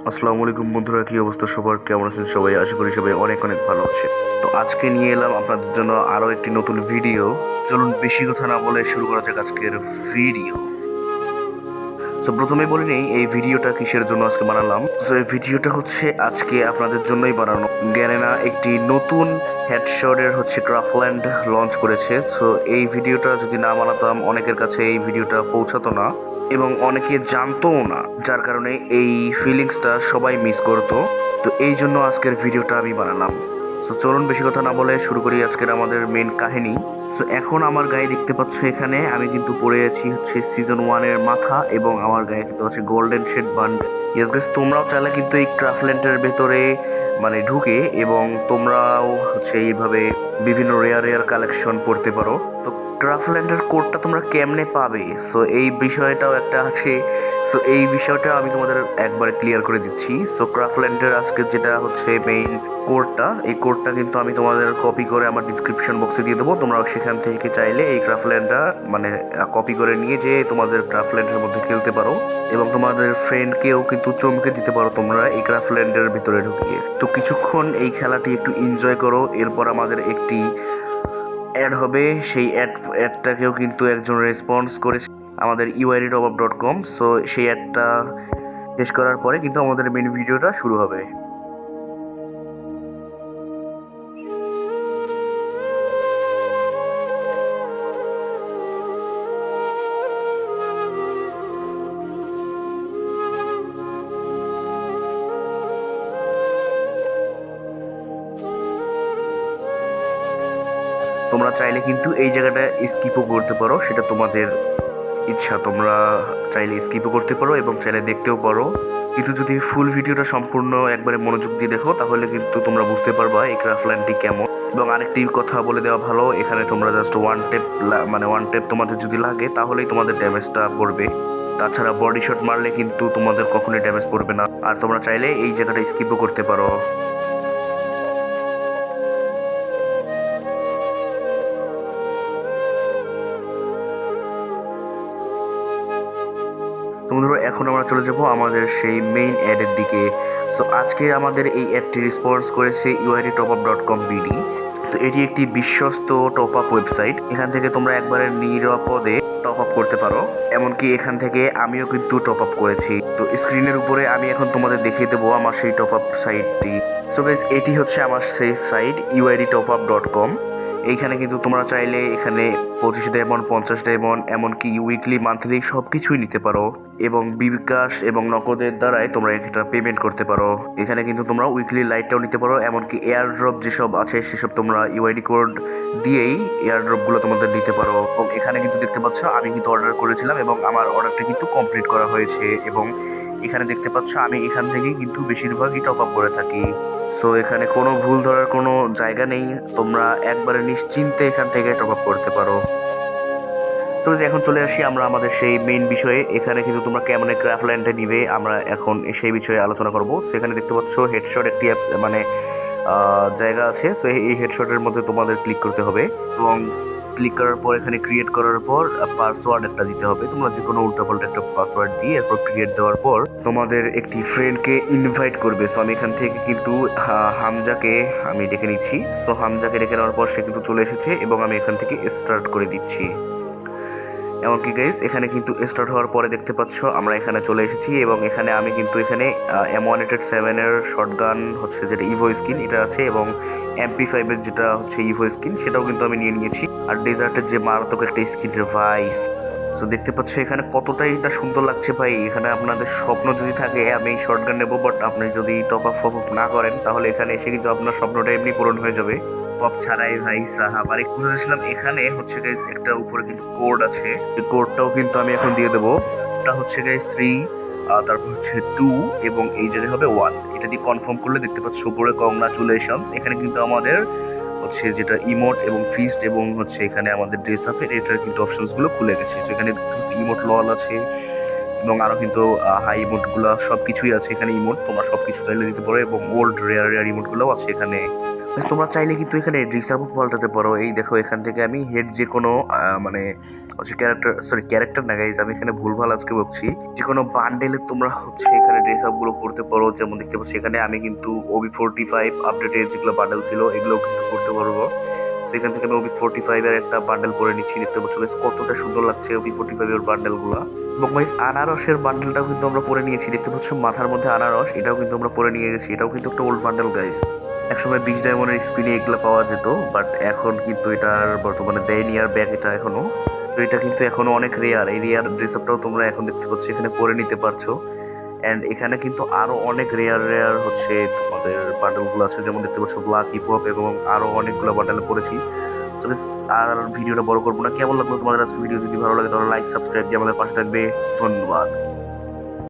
আসসালামু আলাইকুম বন্ধুরা, কি অবস্থা সবার? কেমন আছেন সবাই? আশা করি সবাই অনেক অনেক ভালো আছে। তো আজকে নিয়ে এলাম আপনাদের জন্য আরো একটি নতুন ভিডিও। চলুন বেশি কথা না বলে শুরু করা যাক আজকের ভিডিও। তো প্রথমে বলে নেই এই ভিডিওটা কিসের জন্য আজকে বানালাম। তো এই ভিডিওটা হচ্ছে আজকে আপনাদের জন্যই বানানো। গ্যারেনা একটি নতুন হেডশটের ক্রাফল্যান্ড লঞ্চ করেছে। সো এই ভিডিওটা যদি না বানাতাম অনেকের কাছে এই ভিডিওটা পৌঁছাতো না এবং অনেকে জানতোও না, যার কারণে এই ফিলিংসটা সবাই মিস করতো। তো এই জন্য আজকের ভিডিওটা আমি বানালাম। সো চলুন বেশি কথা না বলে শুরু করি আজকের আমাদের মেন কাহিনী। সো এখন আমার গায়ে দেখতে পাচ্ছ, এখানে আমি কিন্তু পরে আছি সিজন 1 এর মাথা এবং আমার গায়ে কিন্তু আছে গোল্ডেন শেড বান্ড। ইয়েস গাইস, তোমরাও চাইলে কিন্তু এই ক্রাফল্যান্ডের ভেতরে ঢুকে এবং তোমরাও এইভাবে বিভিন্ন রেয়ার রেয়ার কালেকশন পড়তে পারো। তো ক্রাফল্যান্ডের কোডটা তোমরা কেমনে পাবে, সো এই বিষয়টাও একটা আছে। সো এই বিষয়টা আমি তোমাদের একবারে ক্লিয়ার করে দিচ্ছি। সো ক্রাফল্যান্ডের আজকে যেটা মেইন কোডটা, এই কোডটা কিন্তু আমি তোমাদের কপি করে আমার ডিসক্রিপশন বক্সে দিয়ে দেবো। তোমরা সেখান থেকে চাইলে এই ক্রাফল্যান্ডটা কপি করে নিয়ে যে তোমাদের ক্রাফল্যান্ডের মধ্যে খেলতে পারো এবং তোমাদের ফ্রেন্ডকেও কিন্তু চমকে দিতে পারো তোমরা এই ক্রাফল্যান্ডের ভিতরে ঢুকিয়ে। তো কিছুক্ষণ এই খেলাটি একটু এনজয় করো, এরপর আমাদের একটি অ্যাড হবে। সেই অ্যাডটাকেও কিন্তু একজন রেসপন্স করেছে আমাদের uidtopup.com। সো সেই অ্যাডটা শেষ করার পরে কিন্তু আমাদের মেন ভিডিওটা শুরু হবে। তোমরা চাইলে কিন্তু এই জায়গাটা স্কিপও করতে পারো, সেটা তোমাদের ইচ্ছা। তোমরা চাইলে স্কিপও করতে পারো এবং চাইলে দেখতেও পারো, কিন্তু যদি ফুল ভিডিওটা সম্পূর্ণ একবারে মনোযোগ দিয়ে দেখো তাহলে কিন্তু তোমরা বুঝতে পারবা এই ক্রাফল্যান্ডটি কেমন। এবং আরেকটি কথা বলে দেওয়া ভালো, এখানে তোমরা জাস্ট ওয়ান টেপ তোমাদের যদি লাগে তাহলেই তোমাদের ড্যামেজটা পড়বে। তাছাড়া বডি শট মারলে কিন্তু তোমাদের কখনোই ড্যামেজ পড়বে না। আর তোমরা চাইলে এই জায়গাটা স্কিপও করতে পারো। তো বন্ধুরা, এখন আমরা চলে যাব আমাদের সেই মেইন অ্যাডের দিকে। সো আজকে আমাদের এই অ্যাডটি রেসপন্স করেছে uidtopUp.com BD। তো এটি একটি বিশ্বস্ত টপ আপ ওয়েবসাইট। এখান থেকে তোমরা একবারে নিরাপদে টপ আপ করতে পারো। এমনকি এখান থেকে আমিও কিন্তু টপ আপ করেছি। তো স্ক্রিনের উপরে আমি এখন তোমাদের দেখিয়ে দেবো আমার সেই টপ আপ সাইটটি। সো গাইস, এটি হচ্ছে আমার সেই সাইট uidtopUp.com। এইখানে কিন্তু তোমরা চাইলে এখানে 25 ডায়মন্ড, 50 ডায়মন্ড, এমনকি উইকলি মান্থলি সব কিছুই নিতে পারো এবং বিকাশ এবং নগদের দ্বারাই তোমরা এটা পেমেন্ট করতে পারো। এখানে কিন্তু তোমরা উইকলি লাইটটাও নিতে পারো, এমনকি এয়ার ড্রপ যেসব আছে সেসব তোমরা ইউআইডি কোড দিয়েই এয়ার ড্রপ গুলো তোমাদের দিতে পারো। এবং এখানে কিন্তু দেখতে পাচ্ছ আমি কিন্তু অর্ডার করেছিলাম এবং আমার অর্ডারটা কিন্তু কমপ্লিট করা হয়েছে। এবং এখানে দেখতে পাচ্ছ আমি এখান থেকেই কিন্তু বেশিরভাগই টপ আপ করে থাকি। সো এখানে কোনো ভুল ধরার কোনো জায়গা নেই, তোমরা একবারে নিশ্চিন্তে এখান থেকে টপ আপ করতে পারো। তো এখন চলে আসি আমরা আমাদের সেই মেইন বিষয়ে। এখানে কিন্তু তোমরা কেমন ক্রাফল্যান্ডে নিবে আমরা এখন সেই বিষয়ে আলোচনা করব। সেখানে দেখতে পাচ্ছ হেডশট একটি জায়গা আছে। সো এই হেডশটের মধ্যে তোমাদের ক্লিক করতে হবে এবং ক্লিক করার পর এখানে ক্রিয়েট করার পর পাসওয়ার্ড একটা দিতে হবে। তোমরা যে কোনো উল্টাপাল্টা একটা পাসওয়ার্ড দিয়ে এরপর ক্রিয়েট দেওয়ার পর তোমাদের একটি ফ্রেন্ডকে ইনভাইট করবে। সো আমি এখান থেকে কিন্তু হামজাকে আমি ডেকে নিচ্ছি। তো হামজাকে ডেকে নেওয়ার পর সে কিন্তু চলে এসেছে এবং আমি এখান থেকে স্টার্ট করে দিচ্ছি। এমনকি গাইস, এখানে কিন্তু স্টার্ট হওয়ার পরে দেখতে পাচ্ছ আমরা এখানে চলে এসেছি এবং এখানে আমি কিন্তু এখানে M187 এর শটগান যেটা ইভো স্কিন এটা আছে এবং MP5 এর যেটা ইভো স্কিন সেটাও কিন্তু আমি নিয়ে নিয়েছি। আর ডেজার্টের যে মারাত্মক একটা স্কিন ভাইস, তো দেখতে পাচ্ছ এখানে কতটাই এটা সুন্দর লাগছে ভাই। এখানে আপনাদের স্বপ্ন যদি থাকে আমি এই শটগান নেবো, বাট আপনি যদি টপ আপ না করেন তাহলে এখানে এসে কিন্তু আপনার স্বপ্নটা এমনি পূরণ হয়ে যাবে পপ ছাড়াই ভাই সাহাব। আর একটু বলেছিলাম এখানে গাইস একটা উপরে কিন্তু কোড আছে, এই কোডটাও কিন্তু আমি এখন দিয়ে দেবো। এটা গাইস 3, তারপর 2 এবং এই জায়গায় হবে 1। এটা দিয়ে কনফার্ম করলে দেখতে পাচ্ছ উপরে কংগ্রাচুলেশনস। এখানে কিন্তু আমাদের যেটা ইমোট এবং ফিস্ট এবং এখানে আমাদের ড্রেস আপের এটার কিন্তু অপশনস গুলো খুলে গেছে। তো এখানে ইমোট লল আছে এবং আরো কিন্তু হাই ইমোট গুলা সবকিছুই আছে এখানে। ইমোট তোমরা সবকিছু চাইলে দিতে পারো এবং ওল্ড রেয়ার রেয়ার ইমোট গুলোও আছে এখানে। তোমরা চাইলে কিন্তু এখানে ড্রেস আপও পাল্টাতে পারো। এই দেখো এখান থেকে আমি হেড যে কোনো হচ্ছে ক্যারেক্টার না গাইজ, আমি এখানে ভুলভাল আজকে বলছি। যে কোনো বান্ডেলে তোমরা হচ্ছে এখানে ড্রেস আপ গুলো করতে পারো। যেমন দেখতে পাচ্ছি এখানে আমি কিন্তু OB45 আপডেটের যেগুলো বান্ডেল ছিল এগুলো কিন্তু করতে পারবো। সেখান থেকে আমি OB45 এর একটা বান্ডেল করে নিচ্ছি। দেখতে পাচ্ছ guys কতটা সুন্দর লাগছে OB45 এর বান্ডেল গুলা। এবং গাইস আনারসের বান্ডেলটাও কিন্তু আমরা পরে নিয়েছি। দেখতে পাচ্ছ মাথার মধ্যে আনারস, এটাও কিন্তু আমরা পরে নিয়ে গেছি। এটাও কিন্তু একটা ওল্ড বান্ডেল গাইস। একসময় 20 ডায়মন্ডের স্পিনে এগুলা পাওয়া যেত, বাট এখন কিন্তু এটার বর্তমানে দেয়নি আর ব্যাগ এটা এখনো। তো এটা কিন্তু এখনো অনেক রেয়ার। এই রেয়ার ড্রেস আপটাও তোমরা এখন দেখতে পাচ্ছ এখানে পরে নিতে পারছো। এন্ড এখানে কিন্তু আরো অনেক রেয়ার রেয়ার হচ্ছে তোমাদের বান্ডেল গুলো আছে। যেমন দেখতে পাচ্ছ ব্ল্যাক হিপ হপ এবং আরো অনেকগুলো বান্ডেল পড়েছি। So guys, আর ভিডিওটা বড় করবো না। কেমন লাগলো তোমাদের আজকে ভিডিও? যদি ভালো লাগে তাহলে লাইক সাবস্ক্রাইব দিয়ে আমাদের পাশে থাকবে। ধন্যবাদ।